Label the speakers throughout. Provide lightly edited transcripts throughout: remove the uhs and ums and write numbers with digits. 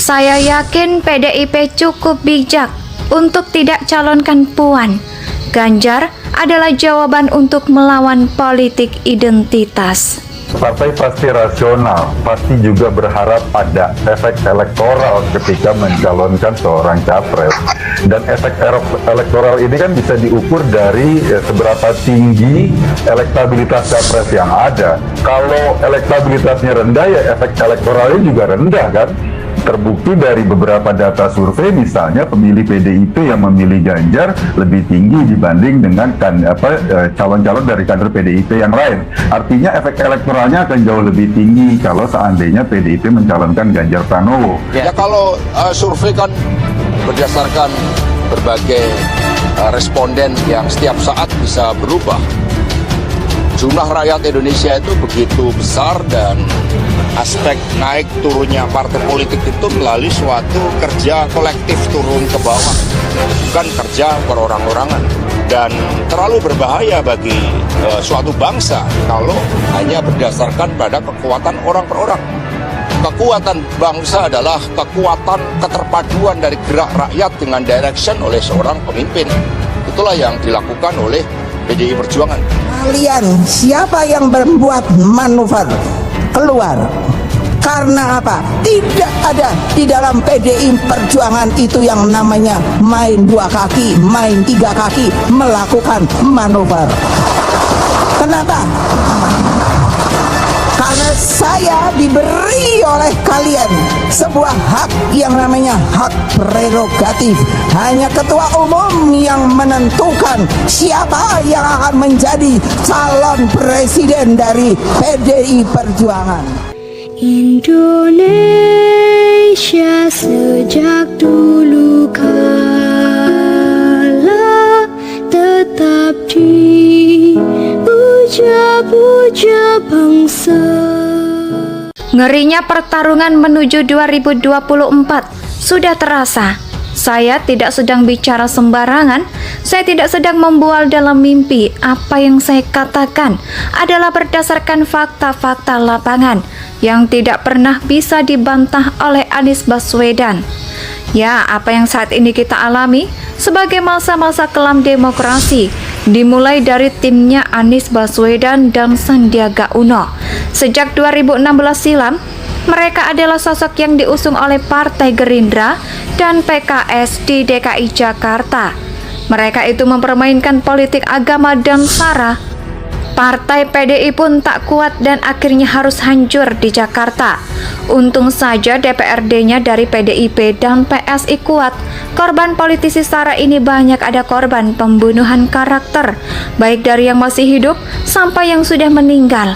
Speaker 1: Saya yakin PDIP cukup bijak untuk tidak calonkan Puan. Ganjar adalah jawaban untuk melawan politik identitas.
Speaker 2: Partai pasti rasional, pasti juga berharap ada efek elektoral ketika mencalonkan seorang capres. Dan efek elektoral ini kan bisa diukur dari seberapa tinggi elektabilitas capres yang ada. Kalau elektabilitasnya rendah, ya efek elektoralnya juga rendah kan. Terbukti dari beberapa data survei, misalnya pemilih PDIP yang memilih Ganjar lebih tinggi dibanding dengan calon-calon dari kader PDIP yang lain. Artinya efek elektoralnya akan jauh lebih tinggi kalau seandainya PDIP mencalonkan Ganjar Pranowo.
Speaker 3: Ya kalau survei kan berdasarkan berbagai responden yang setiap saat bisa berubah. Jumlah rakyat Indonesia itu begitu besar dan aspek naik turunnya partai politik itu melalui suatu kerja kolektif turun ke bawah, bukan kerja perorang-orangan. Dan terlalu berbahaya bagi suatu bangsa kalau hanya berdasarkan pada kekuatan orang per orang. Kekuatan bangsa adalah kekuatan keterpaduan dari gerak rakyat dengan direction oleh seorang pemimpin. Itulah yang dilakukan oleh PDI Perjuangan.
Speaker 4: Kalian siapa yang membuat manuver keluar? Karena apa? Tidak ada di dalam PDI Perjuangan itu yang namanya main dua kaki, main tiga kaki, melakukan manuver. Kenapa? Karena saya diberi oleh kalian sebuah hak yang namanya hak prerogatif. Hanya ketua umum yang menentukan siapa yang akan menjadi calon presiden dari PDI Perjuangan.
Speaker 5: Indonesia sejak dulu kala tetap dipuja-puja bangsa.
Speaker 1: Ngerinya pertarungan menuju 2024 sudah terasa. Saya tidak sedang bicara sembarangan, saya tidak sedang membual dalam mimpi. Apa yang saya katakan adalah berdasarkan fakta-fakta lapangan yang tidak pernah bisa dibantah oleh Anies Baswedan. Ya, apa yang saat ini kita alami sebagai masa-masa kelam demokrasi dimulai dari timnya Anies Baswedan dan Sandiaga Uno. Sejak 2016 silam, mereka adalah sosok yang diusung oleh Partai Gerindra dan PKS di DKI Jakarta. Mereka itu mempermainkan politik agama dan SARA. Partai PDI pun tak kuat dan akhirnya harus hancur di Jakarta. Untung saja DPRD-nya dari PDIP dan PSI kuat. Korban politisi SARA ini banyak ada korban pembunuhan karakter, baik dari yang masih hidup sampai yang sudah meninggal.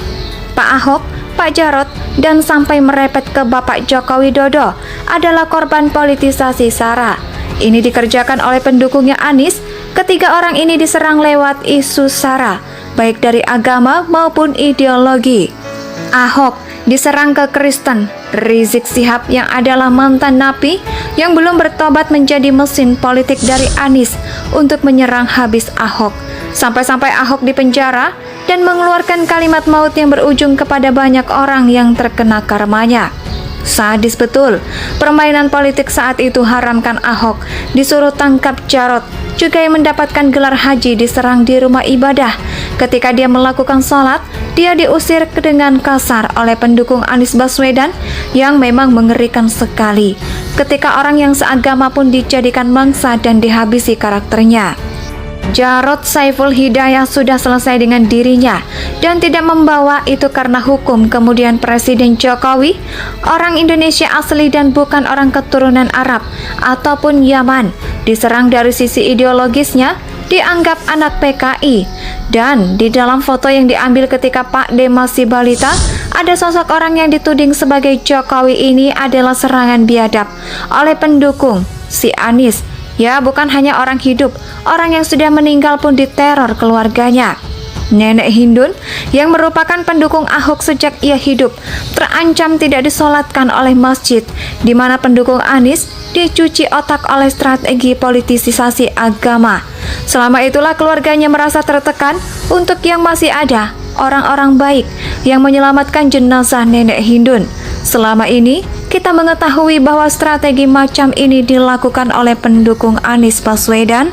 Speaker 1: Pak Ahok, Pak Jarot, dan sampai merepet ke Bapak Joko Widodo adalah korban politisasi SARA. Ini dikerjakan oleh pendukungnya Anies. Ketiga orang ini diserang lewat isu SARA, baik dari agama maupun ideologi. Ahok diserang ke Kristen, Rizik Syihab yang adalah mantan napi yang belum bertobat menjadi mesin politik dari Anies untuk menyerang habis Ahok. Sampai-sampai Ahok dipenjara dan mengeluarkan kalimat maut yang berujung kepada banyak orang yang terkena karmanya. Sadis betul, permainan politik saat itu. Haramkan Ahok, disuruh tangkap Jarot, juga yang mendapatkan gelar haji diserang di rumah ibadah. Ketika dia melakukan sholat, dia diusir dengan kasar oleh pendukung Anies Baswedan yang memang mengerikan sekali. Ketika orang yang seagama pun dijadikan mangsa dan dihabisi karakternya. Jarod Saiful Hidayat sudah selesai dengan dirinya dan tidak membawa itu karena hukum. Kemudian Presiden Jokowi, orang Indonesia asli dan bukan orang keturunan Arab ataupun Yaman, diserang dari sisi ideologisnya, dianggap anak PKI. Dan di dalam foto yang diambil ketika Pak D masih balita, ada sosok orang yang dituding sebagai Jokowi. Ini adalah serangan biadab oleh pendukung si Anies. Ya, bukan hanya orang hidup, orang yang sudah meninggal pun diteror keluarganya. Nenek Hindun yang merupakan pendukung Ahok sejak ia hidup terancam tidak disolatkan oleh masjid, di mana pendukung Anies dicuci otak oleh strategi politisasi agama. Selama itulah keluarganya merasa tertekan. Untuk yang masih ada orang-orang baik yang menyelamatkan jenazah Nenek Hindun. Selama ini kita mengetahui bahwa strategi macam ini dilakukan oleh pendukung Anies Baswedan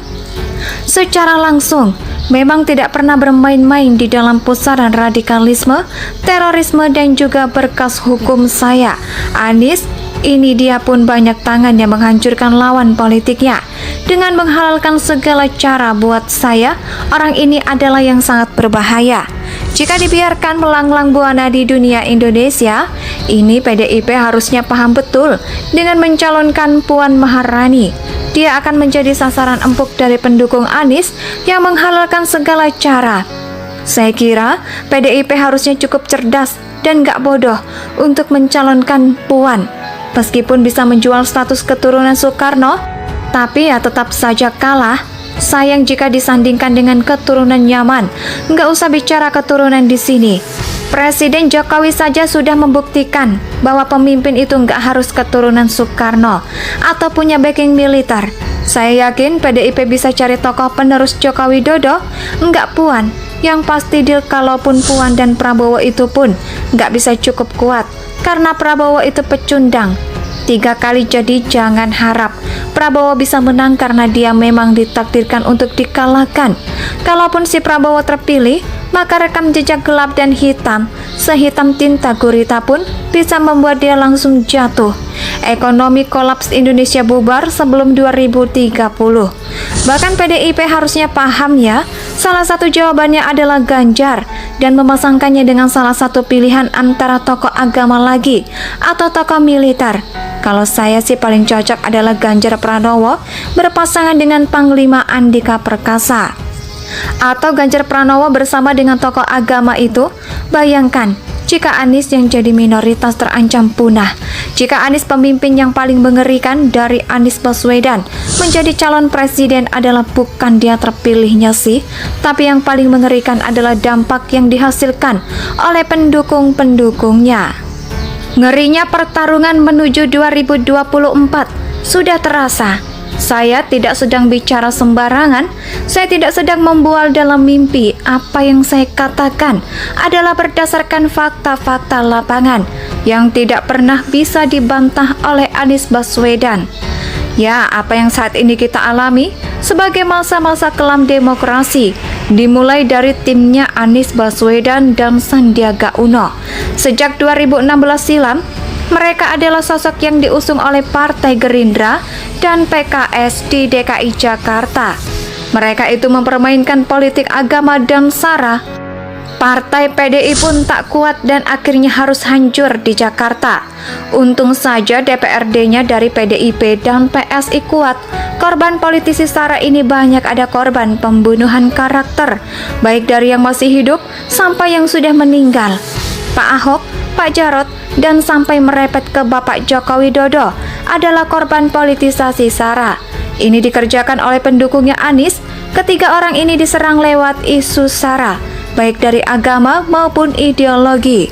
Speaker 1: secara langsung. Memang tidak pernah bermain-main di dalam pusaran radikalisme, terorisme, dan juga berkas hukum saya. Anies, ini dia pun banyak tangannya menghancurkan lawan politiknya dengan menghalalkan segala cara. Buat saya, orang ini adalah yang sangat berbahaya. Jika dibiarkan melanglang buana di dunia Indonesia, ini PDIP harusnya paham betul dengan mencalonkan Puan Maharani. Dia akan menjadi sasaran empuk dari pendukung Anies yang menghalalkan segala cara. Saya kira PDIP harusnya cukup cerdas dan gak bodoh untuk mencalonkan Puan. Meskipun bisa menjual status keturunan Soekarno, tapi ya tetap saja kalah. Sayang jika disandingkan dengan keturunan Yaman. Nggak usah bicara keturunan di sini. Presiden Jokowi saja sudah membuktikan bahwa pemimpin itu nggak harus keturunan Soekarno atau punya backing militer. Saya yakin PDIP bisa cari tokoh penerus Joko Widodo, nggak Puan. Yang pasti deal kalaupun Puan dan Prabowo itu pun nggak bisa cukup kuat, karena Prabowo itu pecundang. 3 kali, jadi jangan harap Prabowo bisa menang karena dia memang ditakdirkan untuk dikalahkan. Kalaupun si Prabowo terpilih, maka rekam jejak gelap dan hitam, sehitam tinta gurita pun bisa membuat dia langsung jatuh. Ekonomi kolaps, Indonesia bubar sebelum 2030. Bahkan PDIP harusnya paham ya, salah satu jawabannya adalah Ganjar dan memasangkannya dengan salah satu pilihan antara tokoh agama lagi atau tokoh militer. Kalau saya sih paling cocok adalah Ganjar Pranowo berpasangan dengan Panglima Andika Perkasa. Atau Ganjar Pranowo bersama dengan tokoh agama itu. Bayangkan jika Anies yang jadi minoritas terancam punah. Jika Anies, pemimpin yang paling mengerikan dari Anies Baswedan, menjadi calon presiden adalah bukan dia terpilihnya sih, tapi yang paling mengerikan adalah dampak yang dihasilkan oleh pendukung-pendukungnya. Ngerinya pertarungan menuju 2024 sudah terasa. Saya tidak sedang bicara sembarangan, saya tidak sedang membual dalam mimpi. Apa yang saya katakan adalah berdasarkan fakta-fakta lapangan yang tidak pernah bisa dibantah oleh Anies Baswedan. Ya, apa yang saat ini kita alami sebagai masa-masa kelam demokrasi, dimulai dari timnya Anies Baswedan dan Sandiaga Uno. Sejak 2016 silam, mereka adalah sosok yang diusung oleh Partai Gerindra dan PKS di DKI Jakarta. Mereka itu mempermainkan politik agama dan SARA. Partai PDI pun tak kuat dan akhirnya harus hancur di Jakarta. Untung saja DPRD-nya dari PDIP dan PSI kuat. Korban politisi SARA ini banyak ada korban pembunuhan karakter, baik dari yang masih hidup sampai yang sudah meninggal. Pak Ahok, Pak Jarot, dan sampai merepet ke Bapak Joko Widodo adalah korban politisasi SARA. Ini dikerjakan oleh pendukungnya Anies. Ketiga orang ini diserang lewat isu SARA, baik dari agama maupun ideologi.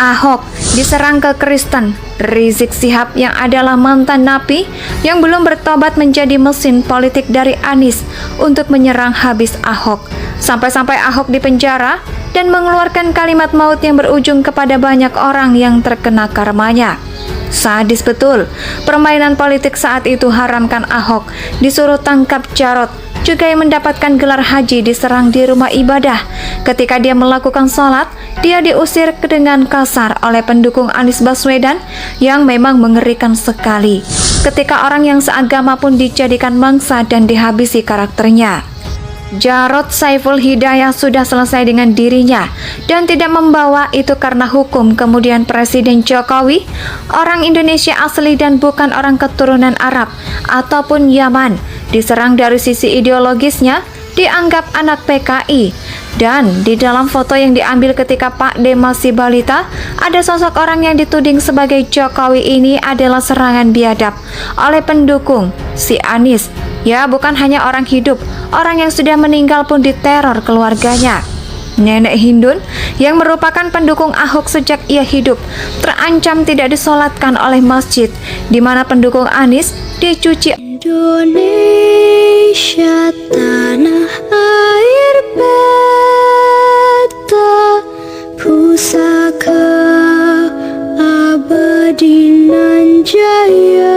Speaker 1: Ahok diserang ke Kristen. Rizik Syihab yang adalah mantan napi yang belum bertobat menjadi mesin politik dari Anies untuk menyerang habis Ahok. Sampai-sampai Ahok dipenjara dan mengeluarkan kalimat maut yang berujung kepada banyak orang yang terkena karmanya. Sadis betul. Permainan politik saat itu haramkan Ahok, disuruh tangkap Jarot, juga yang mendapatkan gelar haji diserang di rumah ibadah. Ketika dia melakukan sholat, dia diusir dengan kasar oleh pendukung Anies Baswedan yang memang mengerikan sekali. Ketika orang yang seagama pun dijadikan mangsa dan dihabisi karakternya. Jarod Saiful Hidayat sudah selesai dengan dirinya dan tidak membawa itu karena hukum. Kemudian Presiden Jokowi, orang Indonesia asli dan bukan orang keturunan Arab ataupun Yaman, diserang dari sisi ideologisnya, dianggap anak PKI. Dan di dalam foto yang diambil ketika Pak D masih balita, ada sosok orang yang dituding sebagai Jokowi. Ini adalah serangan biadab oleh pendukung si Anies. Ya, bukan hanya orang hidup, orang yang sudah meninggal pun diteror keluarganya. Nenek Hindun yang merupakan pendukung Ahok sejak ia hidup terancam tidak disolatkan oleh masjid, di mana pendukung Anies dicuci.
Speaker 5: Indonesia tanah air beta, pusaka abadi. saya.